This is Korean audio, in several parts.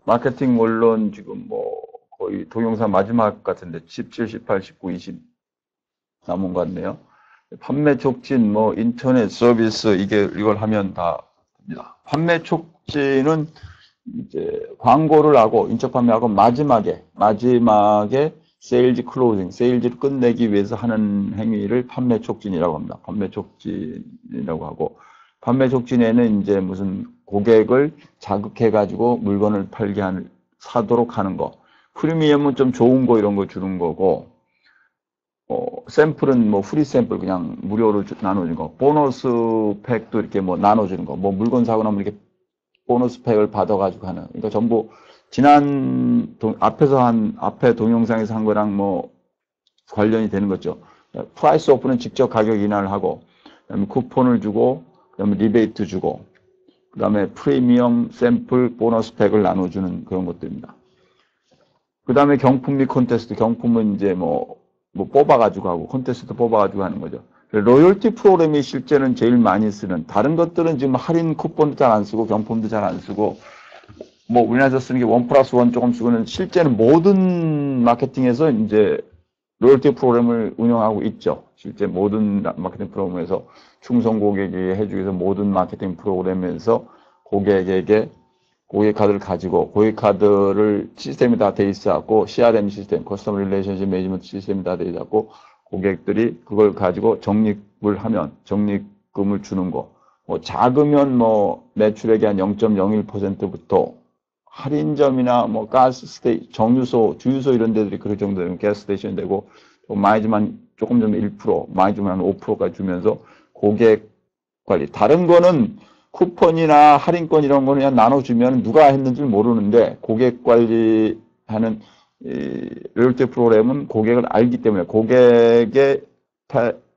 마케팅 원론 지금 뭐 거의 동영상 마지막 같은데 17, 18, 19, 20 남은 것 같네요. 판매 촉진, 뭐 인터넷 서비스 이걸 하면 다 됩니다. 판매 촉진은 이제 광고를 하고 인적 판매하고 마지막에 세일즈 클로징, 세일즈를 끝내기 위해서 하는 행위를 판매 촉진이라고 합니다. 판매 촉진이라고 하고 판매 촉진에는 이제 무슨 고객을 자극해 가지고 물건을 사도록 하는 거. 프리미엄은 좀 좋은 거 이런 거 주는 거고 샘플은 뭐 프리 샘플 그냥 무료로 나눠주는 거. 보너스 팩도 이렇게 뭐 나눠주는 거. 뭐 물건 사고 나면 이렇게 보너스 팩을 받아가지고 하는. 그러니까 전부 앞에 동영상에서 한 거랑 뭐 관련이 되는 거죠. 프라이스 오프는 직접 가격 인하를 하고, 그다음에 쿠폰을 주고, 그다음에 리베이트 주고, 그다음에 프리미엄 샘플 보너스 팩을 나눠주는 그런 것들입니다. 그다음에 경품 및 콘테스트. 경품은 이제 뭐 뽑아가지고 하고, 콘테스트 뽑아가지고 하는 거죠. 로열티 프로그램이 실제는 제일 많이 쓰는, 다른 것들은 지금 할인 쿠폰도 잘 안 쓰고, 경품도 잘 안 쓰고, 뭐 우리나라에서 쓰는 게 1+1 조금 쓰고는 실제는 모든 마케팅에서 이제 로열티 프로그램을 운영하고 있죠. 실제 모든 마케팅 프로그램에서 충성 고객이 해주기 위해서 모든 마케팅 프로그램에서 고객에게 고객 카드를 가지고 고객 카드를 시스템이 다 돼 있어갖고 CRM 시스템, 커스터머 릴레이션십 매니지먼트 시스템이 다 돼 있어갖고 고객들이 그걸 가지고 적립을 하면 적립금을 주는 거. 뭐 작으면 뭐 매출액의 한 0.01%부터 할인점이나 뭐 정유소, 주유소 이런 데들이 그럴 정도 되면 가스스테이션 되고 많이지만 조금 좀 1%, 많이지만 한 5%까지 주면서 고객 관리. 다른 거는 쿠폰이나 할인권 이런 거는 그냥 나눠주면 누가 했는지 모르는데 고객 관리하는 로열티 프로그램은 고객을 알기 때문에 고객의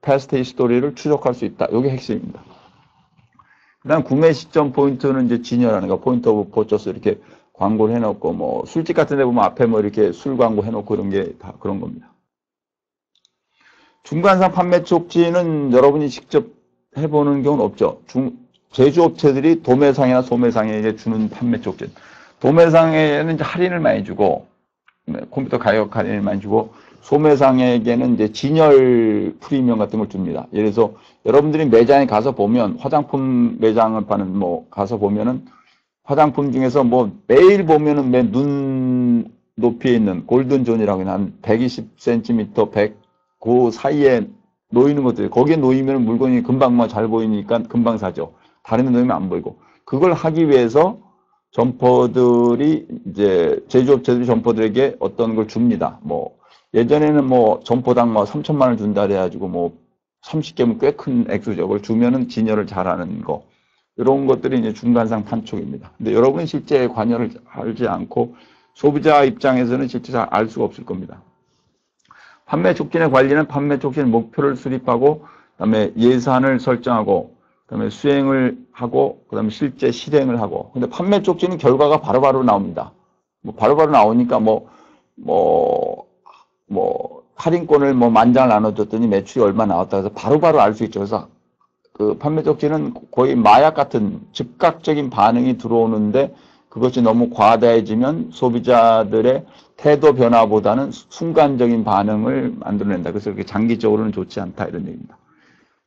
패스트 히스토리를 추적할 수 있다. 이게 핵심입니다. 그 다음 구매 시점 포인트는 이제 진열하는 거. 포인트 오브 퍼처스 이렇게 광고를 해놓고 뭐 술집 같은 데 보면 앞에 뭐 이렇게 술 광고 해놓고 이런 게 다 그런 겁니다. 중간상 판매 촉진은 여러분이 직접 해보는 경우는 없죠. 제조업체들이 도매상이나 소매상에게 주는 판매 촉진. 도매상에는 이제 할인을 많이 주고 컴퓨터 가격 할인을 많이 주고 소매상에게는 이제 진열 프리미엄 같은 걸 줍니다. 예를 들어서 여러분들이 매장에 가서 보면 화장품 매장을 파는 가서 보면은 화장품 중에서 뭐 매일 보면은 매 눈 높이에 있는 골든존이라고 한 120cm, 100, 그 사이에 놓이는 것들, 거기에 놓이면 물건이 금방만 잘 보이니까 금방 사죠. 다른 데 놓이면 안 보이고. 그걸 하기 위해서 점퍼들이 이제 제조업체들이 점퍼들에게 어떤 걸 줍니다. 뭐 예전에는 뭐 점포당 뭐 3천만 원 준다 그래가지고 뭐 30개면 꽤 큰 액수죠. 그걸 주면은 진열을 잘하는 거. 이런 것들이 이제 중간상 판촉입니다. 근데 여러분은 실제 관여를 하지 않고 소비자 입장에서는 실제 잘 알 수가 없을 겁니다. 판매 촉진의 관리는 판매 촉진 목표를 수립하고 그다음에 예산을 설정하고 그다음에 수행을 하고 그다음에 실제 실행을 하고. 근데 판매 촉진은 결과가 바로바로 나옵니다. 뭐 바로바로 나오니까 할인권을 뭐 10,000장 나눠줬더니 매출이 얼마 나왔다 해서 바로바로 알 수 있죠. 그래서 그 판매 촉진은 거의 마약 같은 즉각적인 반응이 들어오는데 그것이 너무 과다해지면 소비자들의 태도 변화보다는 순간적인 반응을 만들어낸다. 그래서 그렇게 장기적으로는 좋지 않다 이런 얘기입니다.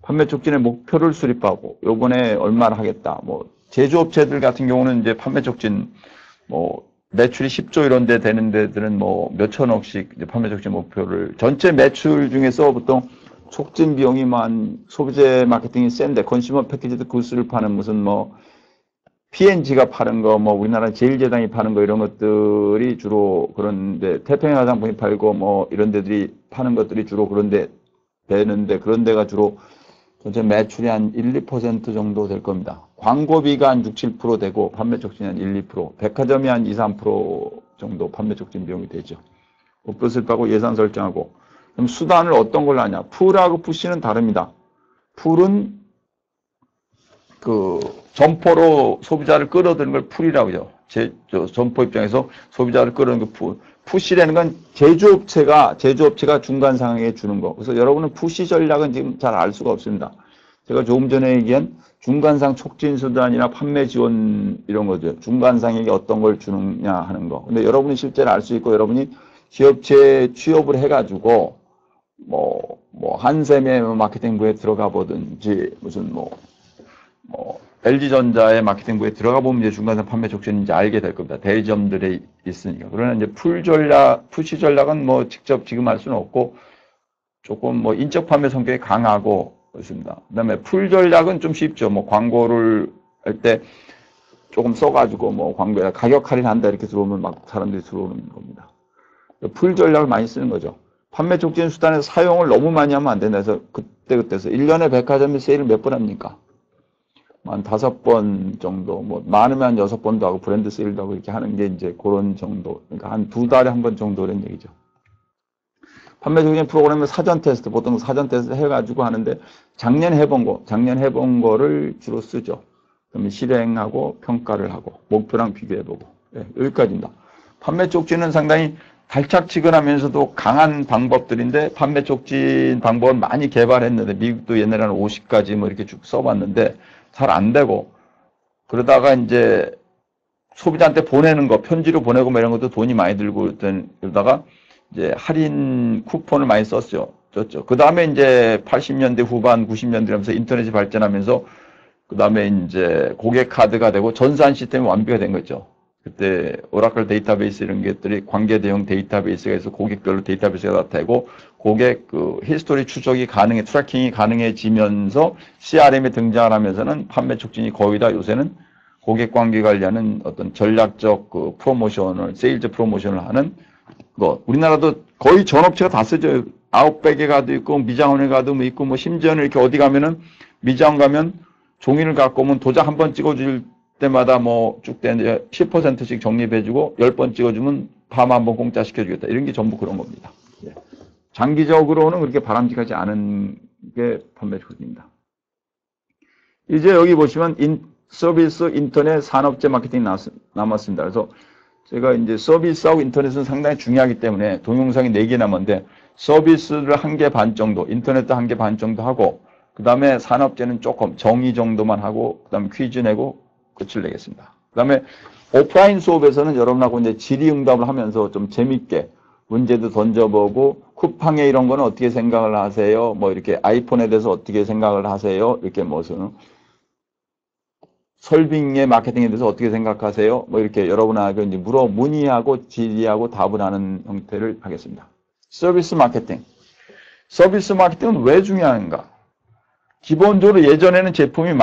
판매 촉진의 목표를 수립하고 요번에 얼마를 하겠다. 뭐 제조업체들 같은 경우는 이제 판매 촉진 뭐 매출이 10조 이런 데 되는 데들은 뭐 몇천억씩 이제 판매 촉진 목표를 전체 매출 중에서 보통 촉진 비용이만 소비재 마케팅이 센데 컨슈머 패키지드 굿스를 파는 무슨 뭐 P&G가 파는 거, 뭐 우리나라 제일제당이 파는 거 이런 것들이 주로 그런데 태평양 화장품이 팔고 뭐 이런 데들이 파는 것들이 주로 그런데 되는데 그런 데가 주로 전체 매출이 한 1, 2% 정도 될 겁니다. 광고비가 한 6, 7% 되고 판매 촉진이 한 1, 2%, 백화점이 한 2, 3% 정도 판매 촉진 비용이 되죠. 목표 수립하고 예산 설정하고. 그럼 수단을 어떤 걸로 하냐? 풀하고 푸시는 다릅니다. 풀은 그 점포로 소비자를 끌어들이는 걸 풀이라고 하죠. 점포 입장에서 소비자를 끌어들이는 그 풀. 푸시라는 건 제조업체가 중간 상황에 주는 거. 그래서 여러분은 푸시 전략은 지금 잘 알 수가 없습니다. 제가 조금 전에 얘기한 중간상 촉진 수단이나 판매 지원 이런 거죠. 중간상에게 어떤 걸 주느냐 하는 거. 근데 여러분이 실제로 알 수 있고 여러분이 기업체에 취업을 해가지고 뭐 한샘의 마케팅부에 들어가 보든지 무슨 LG전자의 마케팅부에 들어가 보면 이제 중간상 판매 촉진인지 알게 될 겁니다. 대리점들에 있으니까. 그러나 이제 푸시 전략은 뭐 직접 지금 할 수는 없고 조금 뭐 인적 판매 성격이 강하고 그렇습니다. 그다음에 풀 전략은 좀 쉽죠. 뭐 광고를 할 때 조금 써가지고 뭐 광고에 가격 할인한다 이렇게 들어오면 막 사람들이 들어오는 겁니다. 풀 전략을 많이 쓰는 거죠. 판매 촉진 수단에서 사용을 너무 많이 하면 안 된다 해서 그때서 1년에 백화점이 세일을 몇 번 합니까? 한 5번 정도, 뭐 많으면 한 6번도 하고 브랜드 세일도 하고 이렇게 하는 게 이제 그런 정도. 그러니까 한 2달에 한 번 정도라는 얘기죠. 판매 촉진 프로그램은 사전 테스트, 보통 사전 테스트 해가지고 하는데 작년 해본 거를 주로 쓰죠. 그러면 실행하고 평가를 하고 목표랑 비교해보고 여기까지입니다. 판매 촉진은 상당히 달착지근하면서도 강한 방법들인데 판매 촉진 방법을 많이 개발했는데 미국도 옛날에 한 50가지 뭐 이렇게 쭉 써봤는데 잘 안 되고 그러다가 이제 소비자한테 보내는 거 편지로 보내고 뭐 이런 것도 돈이 많이 들고 그러다가 이제 할인 쿠폰을 많이 썼죠. 그 다음에 이제 80년대 후반 90년대 하면서 인터넷이 발전하면서 그 다음에 이제 고객 카드가 되고 전산 시스템이 완비가 된 거죠. 그때 오라클 데이터베이스 이런 것들이 관계 대형 데이터베이스가 있어 고객별로 데이터베이스가 되고 고객 히스토리 추적이 트래킹이 가능해지면서 CRM이 등장을 하면서는 판매 촉진이 거의 다 요새는 고객 관계 관리하는 어떤 전략적 프로모션을 세일즈 프로모션을 하는 거. 우리나라도 거의 전 업체가 다 쓰죠. 아웃백에 가도 있고 미장원에 가도 뭐 있고 뭐 심지어는 이렇게 어디 가면은 미장 가면 종이를 갖고 오면 도장 한 번 찍어줄 때마다 뭐 쭉 되는데 10%씩 적립해주고 10번 찍어주면 밤 한 번 공짜 시켜주겠다. 이런 게 전부 그런 겁니다. 장기적으로는 그렇게 바람직하지 않은 게 판매 촉진입니다. 이제 여기 보시면 서비스, 인터넷, 산업재 마케팅이 남았습니다. 그래서 제가 이제 서비스하고 인터넷은 상당히 중요하기 때문에 동영상이 4개 남았는데 서비스를 1개 반 정도, 인터넷도 1개 반 정도 하고 그 다음에 산업재는 조금 정의 정도만 하고 그 다음에 퀴즈 내고 끝을 내겠습니다. 그 다음에 오프라인 수업에서는 여러분하고 이제 질의응답을 하면서 좀 재밌게 문제도 던져보고 쿠팡에 이런 거는 어떻게 생각을 하세요? 뭐 이렇게 아이폰에 대해서 어떻게 생각을 하세요? 이렇게 무슨 설빙의 마케팅에 대해서 어떻게 생각하세요? 뭐 이렇게 여러분하고 이제 문의하고 질의하고 답을 하는 형태를 하겠습니다. 서비스 마케팅. 서비스 마케팅은 왜 중요한가? 기본적으로 예전에는 제품이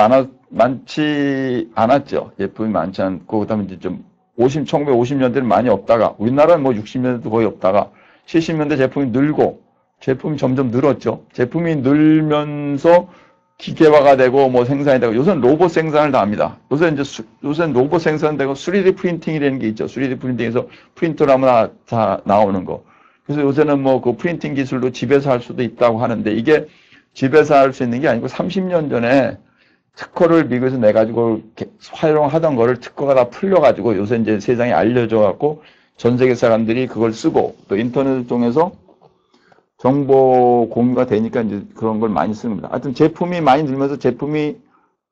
많지 않았죠. 제품이 많지 않고, 그 다음에 이제 좀 1950년대는 많이 없다가, 우리나라는 뭐 60년대도 거의 없다가, 70년대 제품이 늘고, 제품이 점점 늘었죠. 제품이 늘면서 기계화가 되고, 뭐 생산이 되고, 요새는 로봇 생산을 다 합니다. 요새는 로봇 생산되고 3D 프린팅이라는 게 있죠. 3D 프린팅에서 프린터를 하면 다 나오는 거. 그래서 요새는 뭐 그 프린팅 기술도 집에서 할 수도 있다고 하는데, 이게 집에서 할 수 있는 게 아니고 30년 전에 특허를 미국에서 내가지고 활용하던 거를 특허가 다 풀려가지고 요새 이제 세상에 알려져갖고 전 세계 사람들이 그걸 쓰고 또 인터넷을 통해서 정보 공유가 되니까 이제 그런 걸 많이 쓰는 겁니다. 하여튼 제품이 많이 늘면서 제품이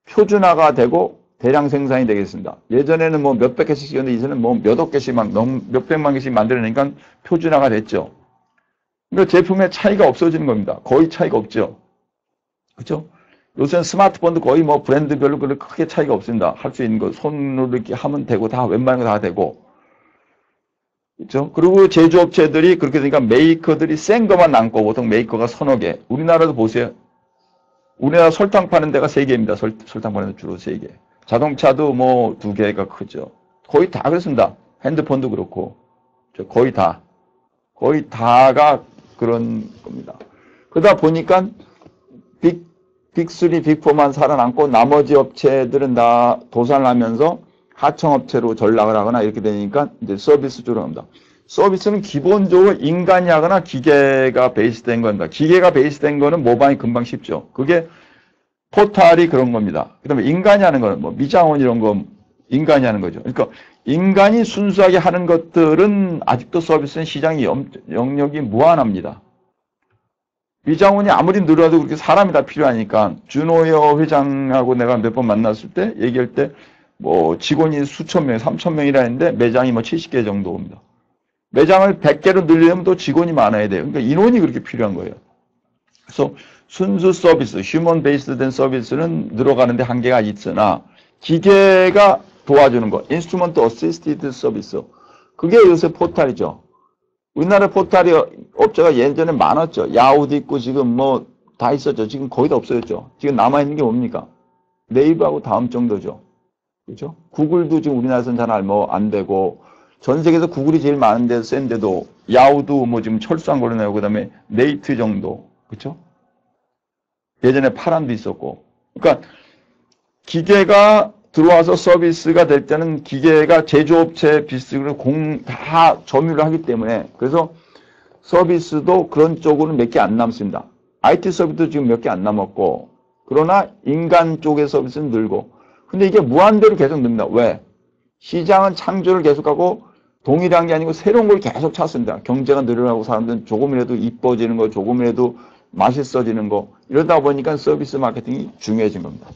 표준화가 되고 대량 생산이 되겠습니다. 예전에는 뭐 몇백 개씩 쓰였는데 이제는 뭐 몇억 개씩 몇백만 개씩 만들어내니까 표준화가 됐죠. 그러니까 제품의 차이가 없어지는 겁니다. 거의 차이가 없죠. 그렇죠? 요새는 스마트폰도 거의 뭐 브랜드별로 그렇게 크게 차이가 없습니다. 할 수 있는 거 손으로 이렇게 하면 되고 다 웬만한 거 다 되고. 그렇죠? 그리고 제조업체들이 그렇게 되니까 메이커들이 센 것만 남고 보통 메이커가 서너 개. 우리나라도 보세요. 우리나라 설탕 파는 데가 3개입니다. 설탕 파는 데 주로 3개. 자동차도 뭐 2개가 크죠. 거의 다 그렇습니다. 핸드폰도 그렇고. 거의 다가 그런 겁니다. 그러다 보니까 빅3, 빅4만 살아남고 나머지 업체들은 다 도산을 하면서 하청업체로 전락을 하거나 이렇게 되니까 이제 서비스 쪽으로 갑니다. 서비스는 기본적으로 인간이 하거나 기계가 베이스된 겁니다. 기계가 베이스된 거는 모방이 금방 쉽죠. 그게 포탈이 그런 겁니다. 그 다음에 인간이 하는 거는 뭐 미장원 이런 거 인간이 하는 거죠. 그러니까 인간이 순수하게 하는 것들은 아직도 서비스는 시장이 영역이 무한합니다. 미장원이 아무리 늘어도 그렇게 사람이 다 필요하니까 준호여 회장하고 내가 몇 번 만났을 때 얘기할 때 뭐 직원이 수천 명, 3천 명이라 했는데 매장이 뭐 70개 정도 옵니다. 매장을 100개로 늘리려면 또 직원이 많아야 돼요. 그러니까 인원이 그렇게 필요한 거예요. 그래서 순수 서비스, 휴먼 베이스드 된 서비스는 늘어가는데 한계가 있으나 기계가 도와주는 거, 인스트루먼트 어시스티드 서비스. 그게 요새 포탈이죠. 우리나라 포탈이 업체가 예전에 많았죠. 야후도 있고 지금 뭐 다 있었죠. 지금 거의 다 없어졌죠. 지금 남아있는 게 뭡니까? 네이버하고 다음 정도죠. 그렇죠? 구글도 지금 우리나라에서는 잘 안 되고 전 세계에서 구글이 제일 많은데 센데도 야후도 뭐 지금 철수한 걸로 내고 그다음에 네이트 정도. 그렇죠? 예전에 파란도 있었고. 그러니까 기계가 들어와서 서비스가 될 때는 기계가 제조업체 비슷으로 다 점유를 하기 때문에 그래서 서비스도 그런 쪽으로는 몇 개 안 남습니다. IT 서비스도 지금 몇 개 안 남았고 그러나 인간 쪽의 서비스는 늘고 근데 이게 무한대로 계속 늡니다. 왜? 시장은 창조를 계속하고 동일한 게 아니고 새로운 걸 계속 찾습니다. 경제가 늘어나고 사람들은 조금이라도 이뻐지는 거 조금이라도 맛있어지는 거 이러다 보니까 서비스 마케팅이 중요해진 겁니다.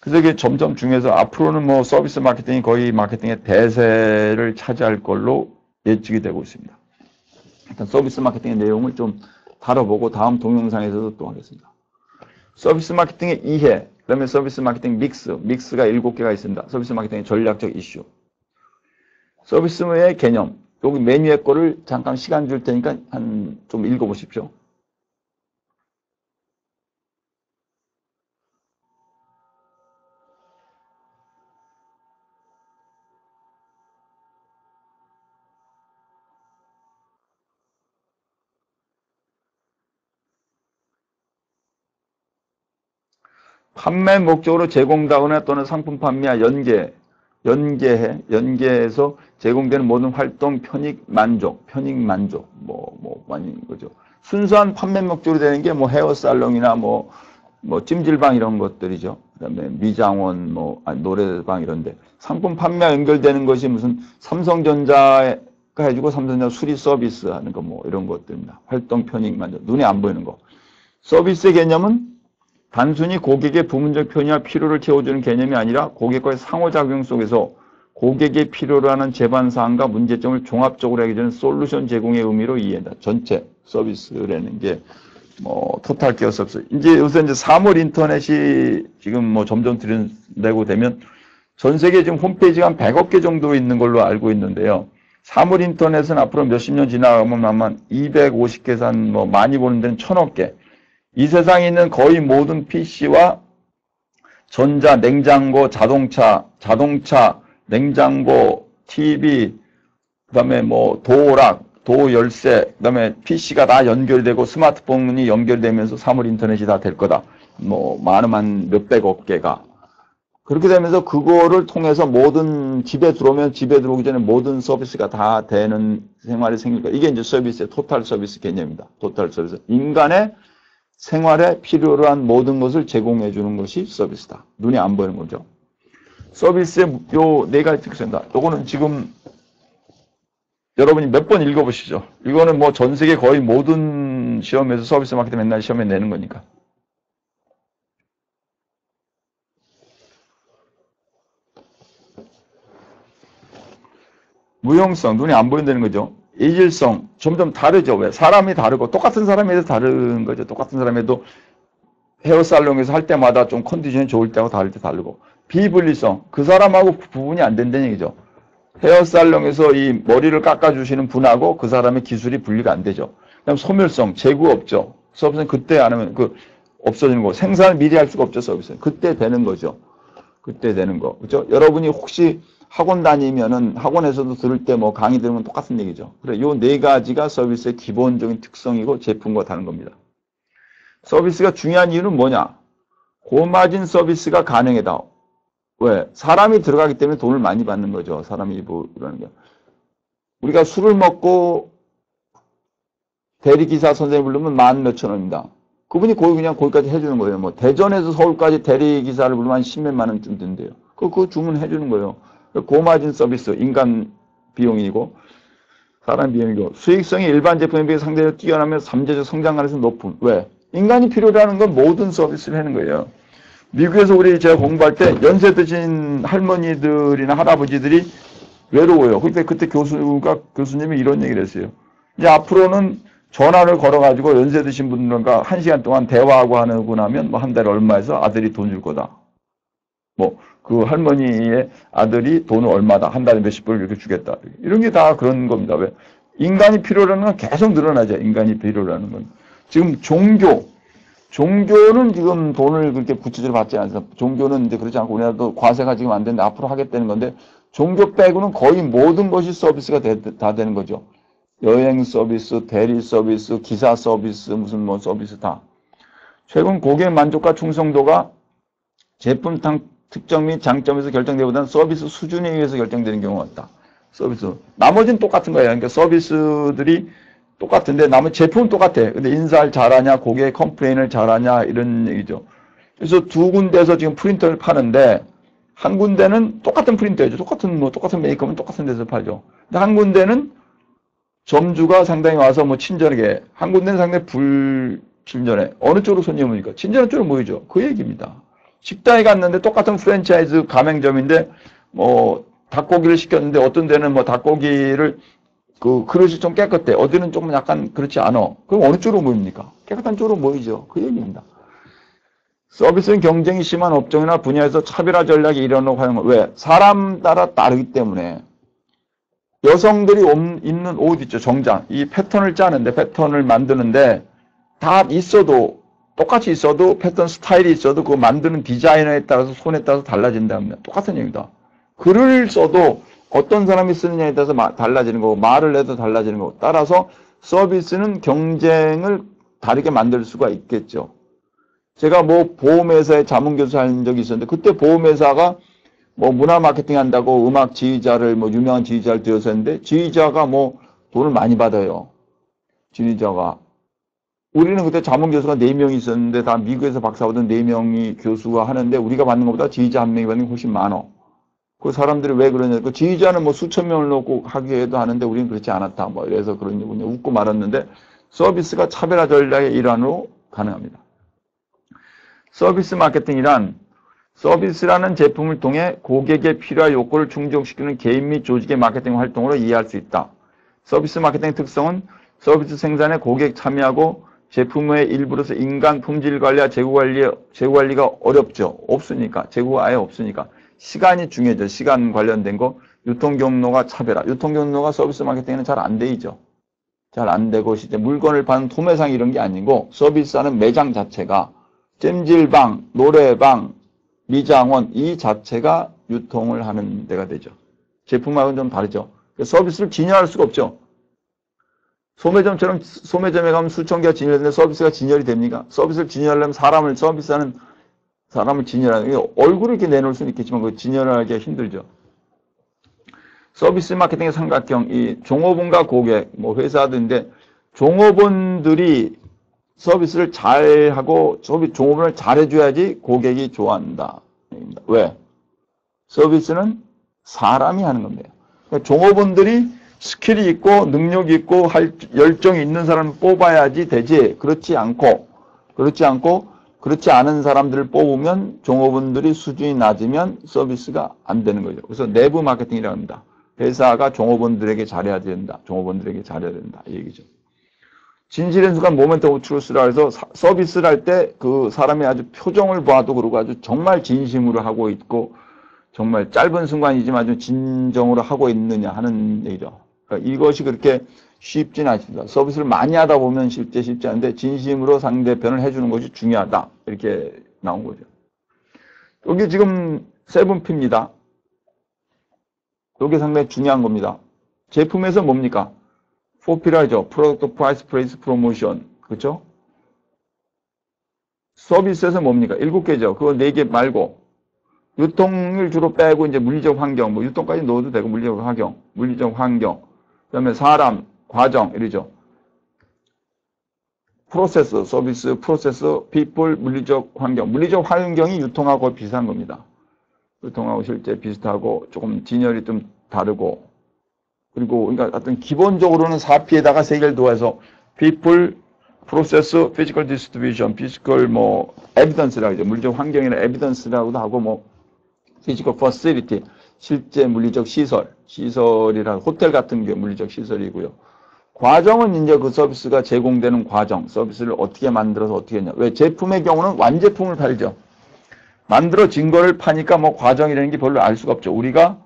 그래서 이게 점점 중요해서 앞으로는 뭐 서비스 마케팅이 거의 마케팅의 대세를 차지할 걸로 예측이 되고 있습니다. 일단 서비스 마케팅의 내용을 좀 다뤄보고 다음 동영상에서도 또 하겠습니다. 서비스 마케팅의 이해, 그 다음에 서비스 마케팅 믹스가 7개가 있습니다. 서비스 마케팅의 전략적 이슈. 서비스의 개념, 여기 메뉴의 거를 잠깐 시간 줄 테니까 좀 읽어보십시오. 판매 목적으로 제공하거나 또는 상품 판매와 연계해서 제공되는 모든 활동 편익 만족, 아닌 거죠. 순수한 판매 목적으로 되는 게 뭐 헤어살롱이나 뭐 찜질방 이런 것들이죠. 그다음에 미장원, 노래방 이런데 상품 판매와 연결되는 것이 무슨 삼성전자가 해주고 삼성전자 수리 서비스 하는 거 뭐 이런 것들입니다. 활동 편익 만족, 눈에 안 보이는 거. 서비스의 개념은 단순히 고객의 부분적 편의와 필요를 채워주는 개념이 아니라 고객과의 상호작용 속에서 고객의 필요로 하는 제반사항과 문제점을 종합적으로 해결하는 솔루션 제공의 의미로 이해한다. 전체 서비스라는 게 토탈 케어 서비스. 요새 사물 인터넷이 지금 점점 들여내고 되면 전 세계 지금 홈페이지가 한 100억 개 정도 있는 걸로 알고 있는데요. 사물 인터넷은 앞으로 몇십 년 지나가면 아마 250개에서 한 많이 보는 데는 1000억 개. 이 세상에 있는 거의 모든 PC와 전자, 냉장고, 자동차, 냉장고, TV, 그다음에 도어락, 도어 열쇠, 그다음에 PC가 다 연결되고 스마트폰이 연결되면서 사물 인터넷이 다 될 거다. 많으면 몇백억 개가. 그렇게 되면서 그거를 통해서 모든 집에 들어오기 전에 모든 서비스가 다 되는 생활이 생길 거야. 이게 이제 서비스의 토탈 서비스 개념입니다. 토탈 서비스. 인간의 생활에 필요로 한 모든 것을 제공해 주는 것이 서비스다. 눈에 안 보이는 거죠. 서비스의 요 네 가지 특성이다. 요거는 지금 여러분이 몇 번 읽어보시죠. 이거는 전 세계 거의 모든 시험에서 서비스 마케팅 맨날 시험에 내는 거니까. 무형성, 눈에 안 보인다는 거죠. 이질성, 점점 다르죠. 왜? 사람이 다르고, 똑같은 사람에도 다른 거죠. 똑같은 사람에도 헤어살롱에서 할 때마다 좀 컨디션이 좋을 때하고 다를 때 다르고. 비분리성, 그 사람하고 구분이 안 된다는 얘기죠. 헤어살롱에서 이 머리를 깎아주시는 분하고 그 사람의 기술이 분리가 안 되죠. 그다음 소멸성, 재구 없죠. 서비스는 그때 안 하면 없어지는 거. 생산을 미리 할 수가 없죠, 서비스는. 그때 되는 거죠. 그때 되는 거. 그죠? 여러분이 혹시 학원 다니면은 학원에서도 들을 때 강의 들으면 똑같은 얘기죠. 그래, 요 네 가지가 서비스의 기본적인 특성이고 제품과 다른 겁니다. 서비스가 중요한 이유는 뭐냐? 고마진 서비스가 가능하다. 왜? 사람이 들어가기 때문에 돈을 많이 받는 거죠. 사람이 그러는 게. 우리가 술을 먹고 대리기사 선생님 부르면 10,000몇천 원입니다. 그분이 그냥 거기까지 해주는 거예요. 대전에서 서울까지 대리기사를 부르면 한 10몇만 원쯤 든대요. 그거 주문해 주는 거예요. 고마진 서비스, 인간 비용이고 사람 비용이고 수익성이 일반 제품에 비해 상대적으로 뛰어나며 잠재적 성장가능성이 높은. 왜? 인간이 필요라는 건 모든 서비스를 하는 거예요. 미국에서 제가 공부할 때 연세 드신 할머니들이나 할아버지들이 외로워요. 그때 교수님이 이런 얘기를 했어요. 이제 앞으로는 전화를 걸어가지고 연세 드신 분들과 1시간 동안 대화하고 하고 나면 뭐 한 달에 얼마에서 아들이 돈 줄 거다. 뭐 그 할머니의 아들이 돈을 얼마다. 한 달에 몇십 불 이렇게 주겠다. 이런 게 다 그런 겁니다. 왜? 인간이 필요라는 건 계속 늘어나죠. 인간이 필요라는 건. 지금 종교는 지금 돈을 그렇게 구체적으로 받지 않아서 종교는 이제 그렇지 않고 우리나라도 과세가 지금 안 되는데 앞으로 하겠다는 건데 종교 빼고는 거의 모든 것이 서비스가 다 되는 거죠. 여행 서비스, 대리 서비스, 기사 서비스, 무슨 뭐 서비스 다. 최근 고객 만족과 충성도가 제품 특정 및 장점에서 결정되기보다는 서비스 수준에 의해서 결정되는 경우가 있다. 서비스. 나머지는 똑같은 거예요. 그러니까 서비스들이 똑같은데 나머지 제품은 똑같아. 근데 인사를 잘하냐, 고객 컴플레인을 잘하냐 이런 얘기죠. 그래서 두 군데에서 지금 프린터를 파는데 한 군데는 똑같은 프린터죠. 똑같은 메이커면 똑같은 데서 팔죠. 근데 한 군데는 점주가 상당히 와서 뭐 친절하게, 한 군데는 상당히 불친절해. 어느 쪽으로 손님이 모이니까 친절한 쪽으로 모이죠. 그 얘기입니다. 식당에 갔는데 똑같은 프랜차이즈 가맹점인데 뭐 닭고기를 시켰는데 어떤 데는 뭐 닭고기를 그 그릇이 좀 깨끗해. 어디는 조금 약간 그렇지 않아. 그럼 어느 쪽으로 모입니까? 깨끗한 쪽으로 모이죠. 그 얘기입니다. 서비스는 경쟁이 심한 업종이나 분야에서 차별화 전략이 일어나고 하는 거. 왜? 사람 따라 다르기 때문에. 여성들이 입는 옷 있죠. 정장. 이 패턴을 짜는데, 패턴을 만드는데 다 있어도 똑같이 있어도 패턴 스타일이 있어도 그 만드는 디자이너에 따라서 손에 따라서 달라진답니다. 똑같은 얘기입니다. 글을 써도 어떤 사람이 쓰느냐에 따라서 달라지는 거고 말을 해도 달라지는 거고 따라서 서비스는 경쟁을 다르게 만들 수가 있겠죠. 제가 뭐 보험회사에 자문교수 한 적이 있었는데 그때 보험회사가 뭐 문화 마케팅 한다고 음악 지휘자를 뭐 유명한 지휘자를 들여서 했는데 지휘자가 뭐 돈을 많이 받아요. 지휘자가. 우리는 그때 자문교수가 4명이 있었는데 다 미국에서 박사 받은 4명이 교수가 하는데 우리가 받는 것보다 지휘자 1명이 받는 게 훨씬 많어. 그 사람들이 왜 그러냐. 그 지휘자는 뭐 수천 명을 놓고 하기도 하는데 우리는 그렇지 않았다. 뭐 이래서 그런 거 웃고 말았는데 서비스가 차별화 전략의 일환으로 가능합니다. 서비스 마케팅이란 서비스라는 제품을 통해 고객의 필요와 욕구를 충족시키는 개인 및 조직의 마케팅 활동으로 이해할 수 있다. 서비스 마케팅의 특성은 서비스 생산에 고객 참여하고 제품의 일부로서 인간 품질 관리와 재고 관리가 어렵죠. 없으니까. 재고가 아예 없으니까. 시간이 중요하죠. 시간 관련된 거. 유통 경로가 차별화. 유통 경로가 서비스 마케팅에는 잘 안 되죠. 잘 안 되고 이제 물건을 파는 도매상 이런 게 아니고 서비스하는 매장 자체가 찜질방, 노래방, 미장원 이 자체가 유통을 하는 데가 되죠. 제품하고는 좀 다르죠. 서비스를 진열할 수가 없죠. 소매점처럼 소매점에 가면 수천 개가 진열되는데 서비스가 진열이 됩니까? 서비스를 진열하려면 서비스하는 사람을 진열하는 게 얼굴을 이렇게 내놓을 수는 있겠지만 그 진열하기가 힘들죠. 서비스 마케팅의 삼각형, 이 종업원과 고객, 뭐 회사들인데 종업원들이 서비스를 잘하고 종업원을 잘해줘야지 고객이 좋아한다. 왜? 서비스는 사람이 하는 겁니다. 그러니까 종업원들이 스킬이 있고 능력이 있고 열정이 있는 사람을 뽑아야지 되지. 그렇지 않은 사람들을 뽑으면 종업원들이 수준이 낮으면 서비스가 안 되는 거죠. 그래서 내부 마케팅이라고 합니다. 회사가 종업원들에게 잘해야 된다. 이 얘기죠. 진실의 순간 모멘트 오브 트루스라 해서 서비스를 할 때 그 사람의 아주 표정을 봐도 그러고 아주 정말 진심으로 하고 있고 정말 짧은 순간이지만 아주 진정으로 하고 있느냐 하는 얘기죠. 그러니까 이것이 그렇게 쉽지는 않습니다. 서비스를 많이 하다 보면 쉽지 않은데 진심으로 상대편을 해주는 것이 중요하다. 이렇게 나온 거죠. 여기 지금 세븐피입니다. 이게 상당히 중요한 겁니다. 제품에서 뭡니까? 4P라죠. 프로덕트, 프라이스, 플레이스, 프로모션. 그렇죠? 서비스에서 뭡니까? 7개죠. 그거 4개 말고 유통을 주로 빼고 이제 물리적 환경, 뭐 유통까지 넣어도 되고 물리적 환경, 그다음에 사람, 과정 이러죠. 프로세스, 서비스, 프로세스, people, 물리적 환경이 유통하고 비슷한 겁니다. 유통하고 실제 비슷하고 조금 진열이 좀 다르고 그리고 그러니까 어떤 기본적으로는 4P에다가 3개를 더해서 people, 프로세스, 피지컬 디스트리뷰션, 피지컬 뭐 에비던스라고 하죠. 물리적 환경이나 에비던스라고도 하고 뭐 피지컬 퍼실리티, 실제 물리적 시설, 시설이라 호텔 같은 게 물리적 시설이고요. 과정은 이제 그 서비스가 제공되는 과정, 서비스를 어떻게 만들어서 어떻게 했냐. 왜 제품의 경우는 완제품을 팔죠. 만들어진 거를 파니까 뭐 과정이라는 게 별로 알 수가 없죠. 우리가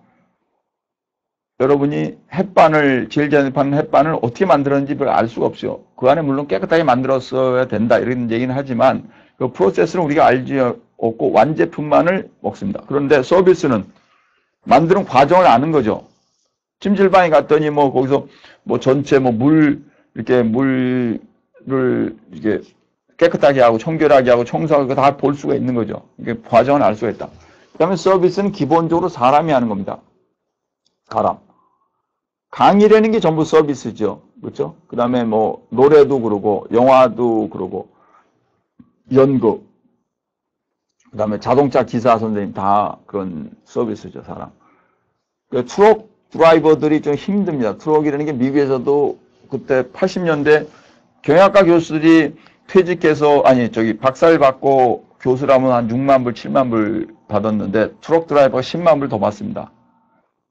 여러분이 햇반을, 제일 잘 파는 햇반을 어떻게 만들었는지 별로 알 수가 없어요. 그 안에 물론 깨끗하게 만들었어야 된다 이런 얘기는 하지만 그 프로세스는 우리가 알지 없고 완제품만을 먹습니다. 그런데 서비스는 만드는 과정을 아는 거죠. 찜질방에 갔더니 뭐 거기서 뭐 전체 뭐 이렇게 물을 이렇게 깨끗하게 하고 청결하게 하고 청소하고 다 볼 수가 있는 거죠. 이게 과정을 알 수가 있다. 그 다음에 서비스는 기본적으로 사람이 하는 겁니다. 사람. 강의라는 게 전부 서비스죠. 그렇죠? 그 다음에 뭐 노래도 그러고 영화도 그러고 연극, 그 다음에 자동차 기사 선생님 다 그런 서비스죠. 사람. 트럭 드라이버들이 좀 힘듭니다. 트럭이라는 게 미국에서도 그때 80년대 경영학과 교수들이 퇴직해서 박사를 받고 교수라면 한 6만 불, 7만 불 받았는데 트럭 드라이버가 10만 불 더 받습니다.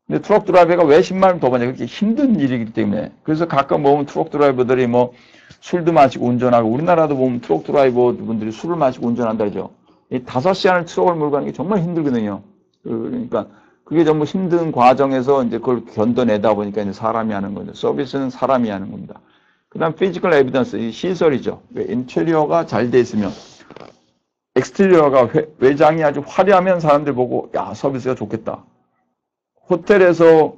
근데 트럭 드라이버가 왜 10만 불 더 받냐? 그렇게 힘든 일이기 때문에. 그래서 가끔 보면 트럭 드라이버들이 뭐 술도 마시고 운전하고, 우리나라도 보면 트럭 드라이버 분들이 술을 마시고 운전한다 하죠. 이 5시간을 트럭을 몰고 가는 게 정말 힘들거든요. 그러니까 그게 전부 힘든 과정에서 이제 그걸 견뎌내다 보니까 이제 사람이 하는 거죠. 서비스는 사람이 하는 겁니다. 그 다음 피지컬 에비던스, 이 시설이죠. 인테리어가 잘 돼 있으면, 엑스테리어가 외장이 아주 화려하면 사람들 보고 야 서비스가 좋겠다. 호텔에서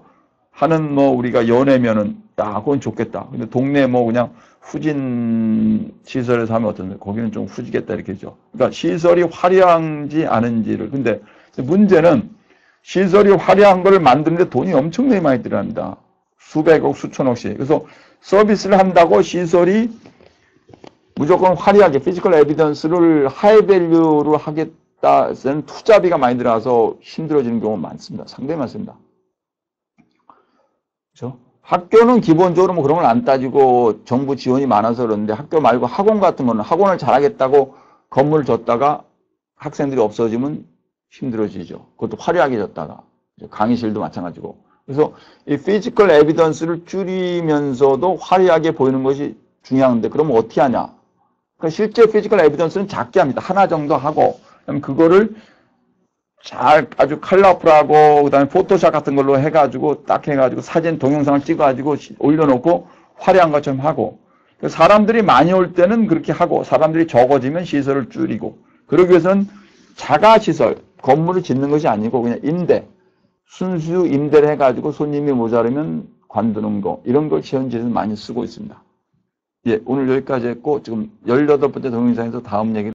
하는 뭐 우리가 연애면은 야 그건 좋겠다. 근데 동네 뭐 그냥 후진 시설에서 하면 어떤데 거기는 좀 후지겠다 이렇게죠. 그러니까 시설이 화려한지 아닌지를. 근데 문제는 시설이 화려한 걸 만드는데 돈이 엄청나게 많이 들어간다. 수백억, 수천억씩. 그래서 서비스를 한다고 시설이 무조건 화려하게 피지컬 에비던스를 하이밸류로 하겠다는 투자비가 많이 들어가서 힘들어지는 경우가 많습니다. 상당히 많습니다. 그렇죠? 학교는 기본적으로 뭐 그런 걸 안 따지고 정부 지원이 많아서 그러는데 학교 말고 학원 같은 거는 학원을 잘하겠다고 건물을 줬다가 학생들이 없어지면 힘들어지죠. 그것도 화려하게 줬다가 강의실도 마찬가지고. 그래서 이 피지컬 에비던스를 줄이면서도 화려하게 보이는 것이 중요한데 그러면 어떻게 하냐? 그러니까 실제 피지컬 에비던스는 작게 합니다. 하나 정도 하고 그거를 잘 아주 컬러풀하고 그다음에 포토샵 같은 걸로 해가지고 딱 해가지고 사진 동영상을 찍어가지고 올려놓고 화려한 것처럼 하고 사람들이 많이 올 때는 그렇게 하고 사람들이 적어지면 시설을 줄이고 그러기 위해서는 자가시설 건물을 짓는 것이 아니고 그냥 임대 순수 임대를 해가지고 손님이 모자르면 관두는 거 이런 걸 현지에서 많이 쓰고 있습니다. 예, 오늘 여기까지 했고 지금 18번째 동영상에서 다음 얘기를